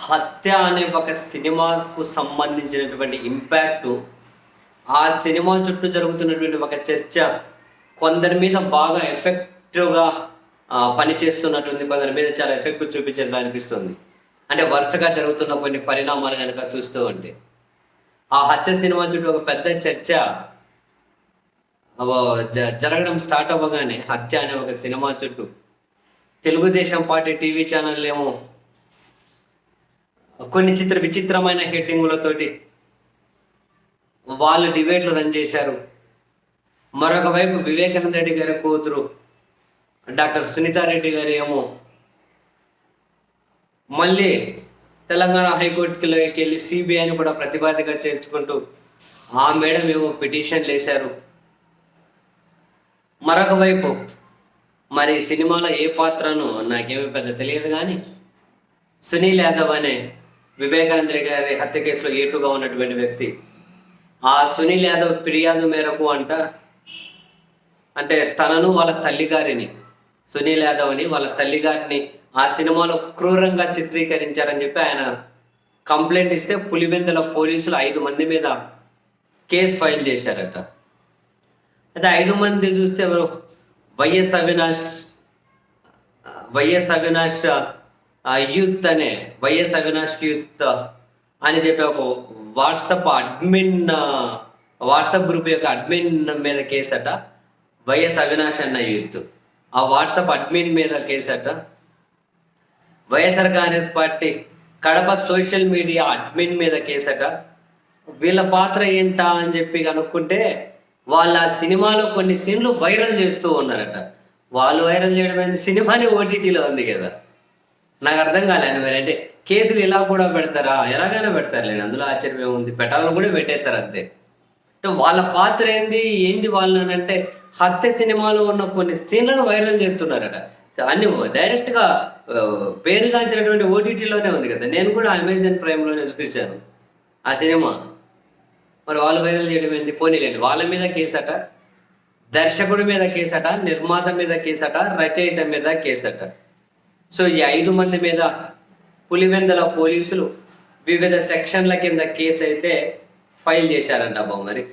హత్య అనే ఒక సినిమాకు సంబంధించినటువంటి ఇంపాక్టు, ఆ సినిమా చుట్టూ జరుగుతున్నటువంటి ఒక చర్చ కొందరి మీద బాగా ఎఫెక్టివ్‌గా పనిచేస్తున్నట్టుంది. కొందరి మీద చాలా ఎఫెక్ట్ చూపించినట్లు అనిపిస్తుంది. అంటే వరుసగా జరుగుతున్న కొన్ని పరిణామాలు గనక చూస్తూ ఉంటే. ఆ హత్య సినిమా చుట్టూ ఒక పెద్ద చర్చ జరగడం స్టార్ట్ అవ్వగానే 'హత్య' అనే ఒక సినిమా చుట్టూ తెలుగుదేశం పార్టీ టీవీ ఛానళ్ళేమో కొన్ని విచిత్రమైన హెడ్డింగులతోటి వాళ్ళు డిబేట్లు రన్ చేశారు. మరొక వైపు వివేకానంద రెడ్డి గారి కూతురు డాక్టర్ సునీతారెడ్డి గారు ఏమో మళ్ళీ తెలంగాణ హైకోర్టుకి వెళ్ళి సిబిఐని కూడా ప్రతిపాదిగా చేర్చుకుంటూ ఆ మేడం ఏమో పిటిషన్లు వేశారు. మరొక వైపు మరి సినిమాలో ఏ పాత్రను నాకేమీ పెద్ద తెలియదు కానీ సునీల్ యాదవ్ అనే వివేకానంద రెడ్డి గారి హత్య కేసులో ఏటుగా ఉన్నటువంటి వ్యక్తి, ఆ సునీల్ యాదవ్ ఫిర్యాదు మేరకు అంటే తనను వాళ్ళ తల్లిగారిని, సునీల్ యాదవ్ అని వాళ్ళ తల్లిగారిని ఆ సినిమాలో క్రూరంగా చిత్రీకరించారని చెప్పి ఆయన కంప్లైంట్ ఇస్తే పులివెందుల పోలీసులు 5 మంది మీద కేసు ఫైల్ చేశారట. అయితే 5 మంది చూస్తే ఎవరు వైఎస్ అవినాష్ యూత్ అనే వైఎస్ అవినాష్ యూత్ అని చెప్పి ఒక వాట్సాప్ గ్రూప్ యొక్క అడ్మిన్ మీద కేసట. వైఎస్ అవినాష్ అన్న యూత్ ఆ వాట్సాప్ అడ్మిన్ మీద కేసట. YSR Congress Party Kadapa social media admin మీద కేసట. వీళ్ళ పాత్ర ఏంటా అని చెప్పి కనుక్కుంటే వాళ్ళ సినిమాలో కొన్ని సీన్లు వైరల్ చేస్తూ ఉన్నారట. వాళ్ళు వైరల్ చేయడం అనేది సినిమాని ఓటీటీలో ఉంది కదా, నాకు అర్థం కాలేదు. మరి అంటే కేసులు ఇలా కూడా పెడతారా? ఎలాగైనా పెడతారులేండి, అందులో ఆశ్చర్యం ఏముంది, పెట్టాలని కూడా పెట్టేస్తారు అంతే. అంటే వాళ్ళ పాత్ర ఏంది వాళ్ళనంటే హత్య సినిమాలో ఉన్న కొన్ని సీన్లను వైరల్ చేస్తున్నారట. అన్ని డైరెక్ట్గా పేరుగాంచినటువంటి ఓటీటీలోనే ఉంది కదా. నేను కూడా అమెజాన్ ప్రైమ్లోనే చూశాను ఆ సినిమా. మరి వాళ్ళు వైరల్ చేయడం ఏంది? పోనీలేండి, వాళ్ళ మీద కేసట, దర్శకుడి మీద కేసట, నిర్మాత మీద కేసట, రచయిత మీద కేసట. సో ఈ 5 మంది మీద పులివెందుల పోలీసులు వివిధ సెక్షన్ల కింద కేసు అయితే ఫైల్ చేశారంట అబ్బా. మరి